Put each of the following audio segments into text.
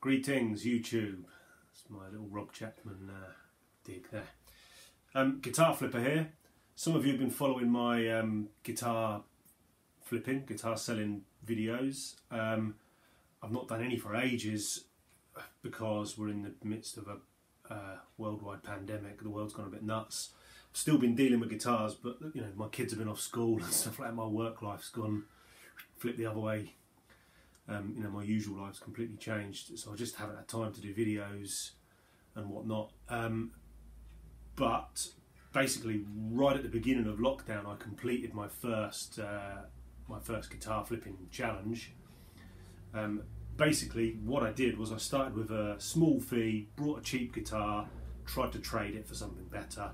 Greetings YouTube, that's my little Rob Chapman dig there. Guitar flipper here. Some of you have been following my guitar selling videos. I've not done any for ages because we're in the midst of a worldwide pandemic. The world's gone a bit nuts. I've still been dealing with guitars, but you know, my kids have been off school and stuff like that. My work life's gone flipped the other way. You know, my usual life's completely changed, so I just haven't had time to do videos and whatnot. But basically, right at the beginning of lockdown, I completed my first guitar flipping challenge. Basically, what I did was I started with a small fee, brought a cheap guitar, tried to trade it for something better,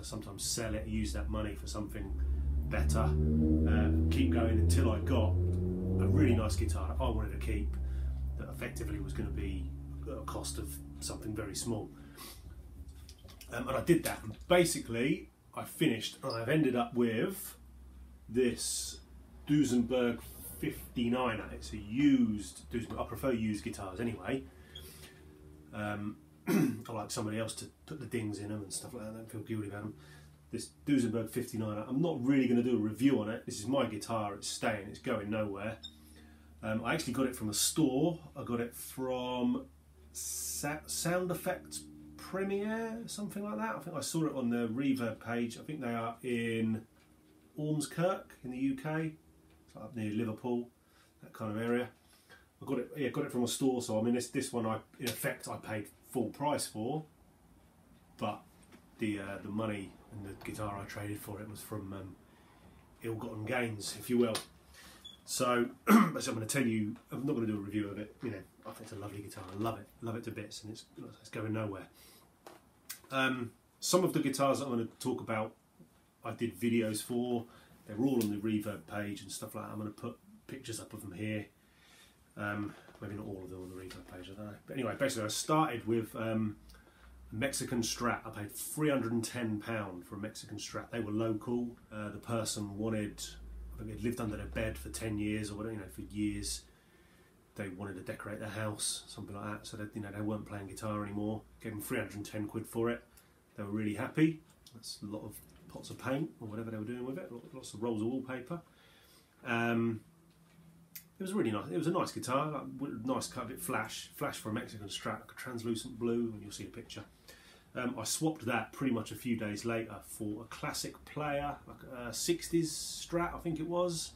sometimes sell it, use that money for something better, keep going until I got a really nice guitar that I wanted to keep, that effectively was going to be at a cost of something very small. And I did that, and basically I finished, and I've ended up with this Duesenberg 59er. It's a used Duesenberg. I prefer used guitars anyway. I like somebody else to put the dings in them and stuff like that. I don't feel guilty about them. This Duesenberg 59er, I'm not really going to do a review on it. This is my guitar, it's staying, it's going nowhere. I actually got it from a store. I got it from Sound Effects Premiere, something like that. I think I saw it on the Reverb page. I think they are in Ormskirk in the UK, so up near Liverpool, that kind of area. I got it, yeah, got it from a store. So I mean, this one, in effect, I paid full price for, but the money and the guitar I traded for it was from ill-gotten gains, if you will. So, I'm going to tell you, I'm not going to do a review of it. You know, I think it's a lovely guitar. I love it to bits, and it's going nowhere. Some of the guitars that I'm going to talk about, I did videos for. They're all on the Reverb page and stuff like that. I'm going to put pictures up of them here. Maybe not all of them on the Reverb page, I don't know. But anyway, basically, I started with a Mexican Strat. I paid £310 for a Mexican Strat. They were local. The person wanted, I think they'd lived under their bed for 10 years or whatever, you know, for years. They wanted to decorate their house, something like that. So that, you know, they weren't playing guitar anymore. Gave them 310 quid for it. They were really happy. That's a lot of pots of paint or whatever they were doing with it. Lots of rolls of wallpaper. It was really nice. It was a nice guitar, like, nice cut, a bit flash for a Mexican Strat, like a translucent blue, and you'll see a picture. I swapped that pretty much a few days later for a classic player, like a 60s Strat, I think it was.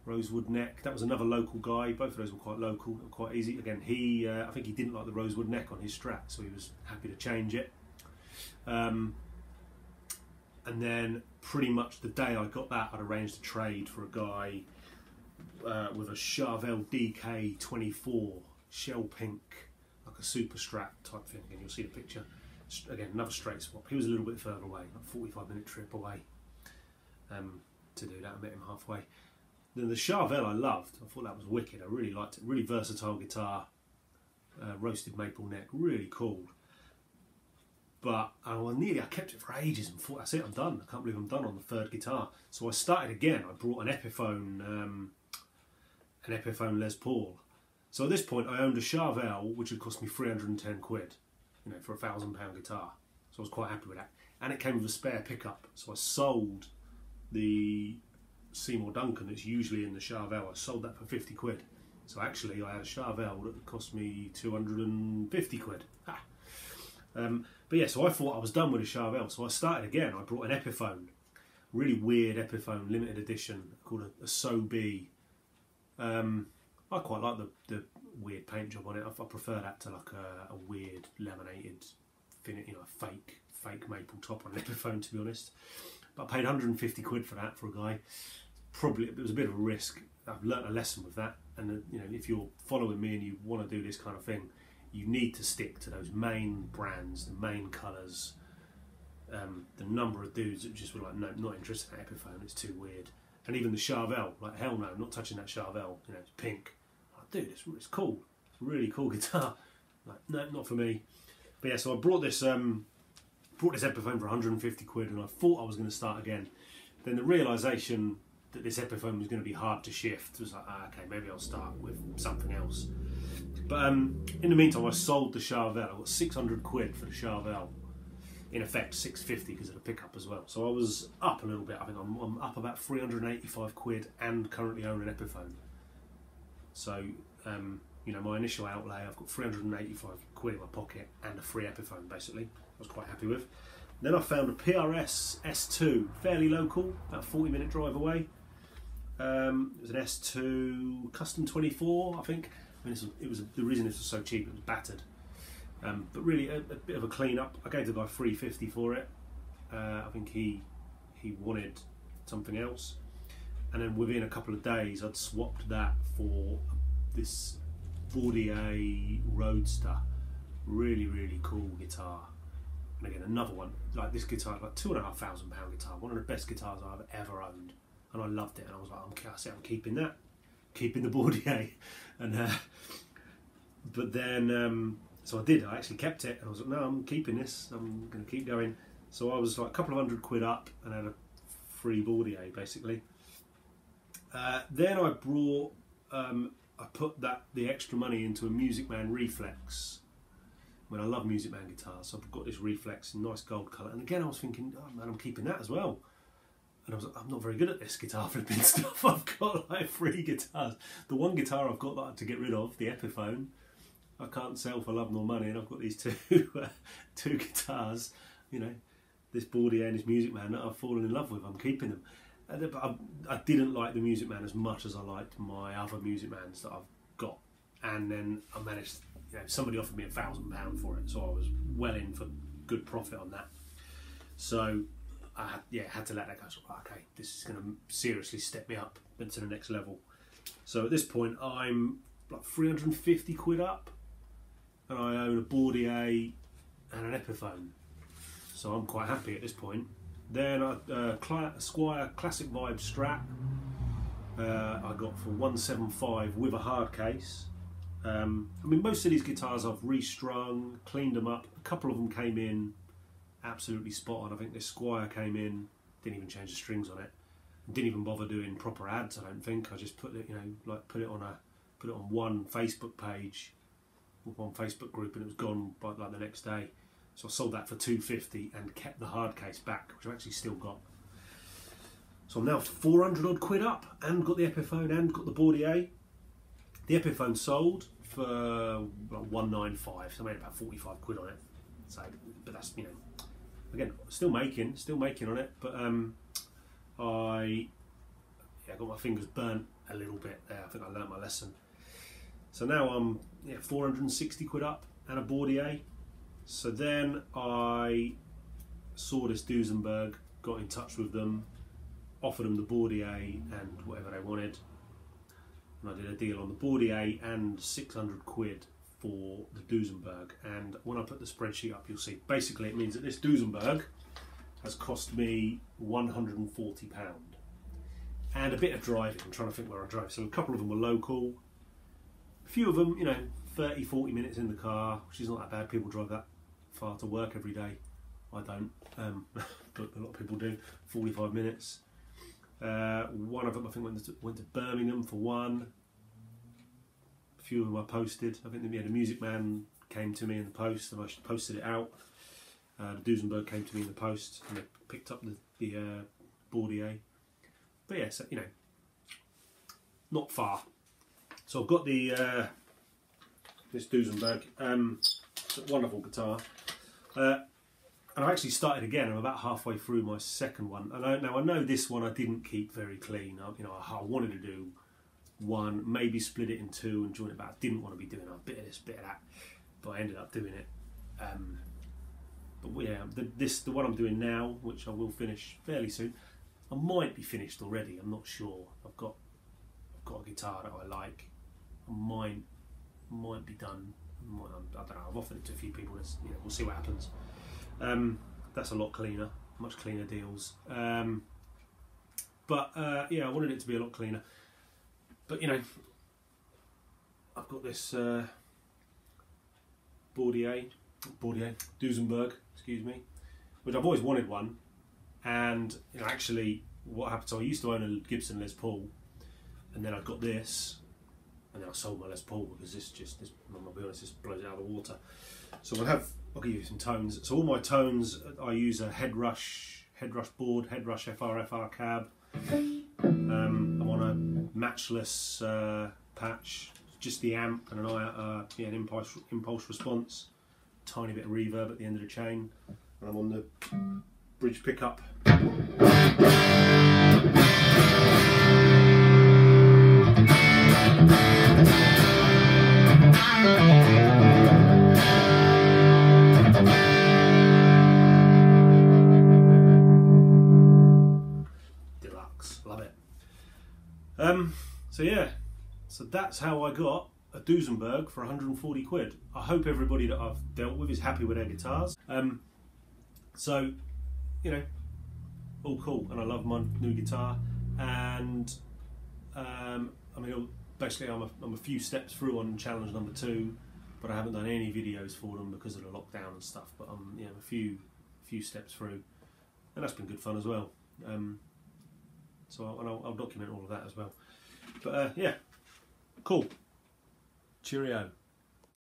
Rosewood neck. That was another local guy. Both of those were quite local, quite easy. Again, I think he didn't like the rosewood neck on his Strat, so he was happy to change it. And then pretty much the day I got that, I'd arranged a trade for a guy with a Charvel DK24 shell pink, like a super Strat type thing. Again, you'll see the picture. Again, another straight swap. He was a little bit further away, like 45-minute trip away to do that. I met him halfway. Then the Charvel I loved. I thought that was wicked. I really liked it. Really versatile guitar. Roasted maple neck. Really cool. But I kept it for ages and thought, that's it, I'm done. I can't believe I'm done on the third guitar. So I started again. I brought an Epiphone Les Paul. So at this point, I owned a Charvel, which had cost me 310 quid, you know, for a £1,000 guitar. So I was quite happy with that. And it came with a spare pickup. So I sold the Seymour Duncan that's usually in the Charvel. I sold that for 50 quid. So actually, I had a Charvel that cost me 250 quid. Ha! But yeah, so I thought I was done with a Charvel. So I started again. I brought an Epiphone, really weird Epiphone, limited edition, called a So-Be. I quite like the weird paint job on it. I prefer that to like a weird laminated, you know, fake maple top on an Epiphone, to be honest. But I paid 150 quid for that for a guy. Probably it was a bit of a risk. I've learnt a lesson with that, and you know, if you're following me and you want to do this kind of thing, you need to stick to those main brands, the main colours. The number of dudes that just were like, no, not interested in that Epiphone, it's too weird. And even the Charvel, like, hell no, I'm not touching that Charvel, you know, it's pink. Like, dude, it's cool. It's a really cool guitar. Like, no, not for me. But yeah, so I brought this Epiphone for 150 quid, and I thought I was going to start again. Then the realisation that this Epiphone was going to be hard to shift was like, okay, maybe I'll start with something else. But in the meantime, I sold the Charvel. I got 600 quid for the Charvel. In effect, 650 because of the pickup as well. So I was up a little bit. I think I'm up about 385 quid and currently own an Epiphone. So, you know, my initial outlay, I've got 385 quid in my pocket and a free Epiphone, basically. I was quite happy with. Then I found a PRS S2, fairly local, about a 40-minute drive away. It was an S2 Custom 24, I think. I mean, the reason this was so cheap, it was battered. But really a bit of a clean up. I gave the guy $350 for it. I think he wanted something else, and then within a couple of days I'd swapped that for this Bordier Roadster. Really cool guitar. And again, another one like this guitar, like £2,500 guitar, one of the best guitars I've ever owned, and I loved it. And I was like, I'm keeping that, keeping the Bordier, and but then. So I did, I actually kept it, and I was like, no, I'm keeping this, I'm going to keep going. So I was like a couple of £100 up and had a free Bordier, basically. Then I brought, I put the extra money into a Music Man Reflex. I mean, I love Music Man guitars, so I've got this Reflex in nice gold colour. And again, I was thinking, oh man, I'm keeping that as well. And I was like, I'm not very good at this guitar flipping stuff. I've got like 3 guitars. The one guitar I've got that I had to get rid of, the Epiphone, I can't sell for love nor money, and I've got these two guitars, you know, this Bordier and this Music Man that I've fallen in love with. I'm keeping them. But I didn't like the Music Man as much as I liked my other Music Mans that I've got. And then I managed, you know, somebody offered me £1,000 for it, so I was well in for good profit on that. So I had to let that go. So, okay, this is going to seriously step me up into the next level. So at this point, I'm like 350 quid up. And I own a Bordier and an Epiphone, so I'm quite happy at this point. Then Squire Classic Vibe Strat I got for 175 with a hard case. I mean, most of these guitars I've restrung, cleaned them up. A couple of them came in absolutely spot on. I think this Squire came in, didn't even change the strings on it, didn't even bother doing proper ads. I don't think. I just put it, you know, like put it on one Facebook page, one Facebook group, and it was gone by like the next day. So I sold that for $250 and kept the hard case back, which I've actually still got. So I'm now 400 odd quid up and got the Epiphone and got the Bordier. The Epiphone sold for like 195, so I made about 45 quid on it. So, but that's, you know, again, still making on it. But I got my fingers burnt a little bit there. I think I learnt my lesson. So now I'm 460 quid up and a Bordier. So then I saw this Duesenberg, got in touch with them, offered them the Bordier and whatever they wanted. And I did a deal on the Bordier and 600 quid for the Duesenberg. And when I put the spreadsheet up, you'll see. Basically, it means that this Duesenberg has cost me £140. And a bit of driving. I'm trying to think where I drove. So a couple of them were local. A few of them, you know, 30, 40 minutes in the car, which is not that bad. People drive that far to work every day. I don't, but a lot of people do. 45 minutes. One of them, I think, went to Birmingham for one. A few of them I posted. I think the Music Man came to me in the post, and I posted it out. The Duesenberg came to me in the post, and they picked up the Bordier. But yeah, so, you know, not far. So I've got the this Duesenberg. It's a wonderful guitar. And I've actually started again. I'm about halfway through my second one. And I know this one I didn't keep very clean. I wanted to do one, maybe split it in two and join it back. I didn't want to be doing a bit of this, bit of that, but I ended up doing it. But yeah, the one I'm doing now, which I will finish fairly soon. I might be finished already. I'm not sure. I've got a guitar that I like. I might be done. I don't know. I've offered it to a few people. We'll see what happens. That's a lot cleaner, much cleaner deals. But yeah, I wanted it to be a lot cleaner. But you know, I've got this Duesenberg, excuse me, which I've always wanted one. And you know, actually, what happened? So I used to own a Gibson Les Paul, and then I got this, and then I sold my Les Paul because this, I'll be honest, this blows it out of the water. So I'll give you some tones. So all my tones, I use a head rush board, head rush FR cab. I'm on a matchless patch, just the amp and an impulse response, tiny bit of reverb at the end of the chain, and I'm on the bridge pickup. Deluxe, love it. So yeah, so that's how I got a Duesenberg for 140 quid. I hope everybody that I've dealt with is happy with their guitars. So, you know, all cool, and I love my new guitar. And I mean, basically, I'm a few steps through on challenge number 2, but I haven't done any videos for them because of the lockdown and stuff. But I'm a few steps through, and that's been good fun as well. So I'll document all of that as well. But yeah, cool. Cheerio.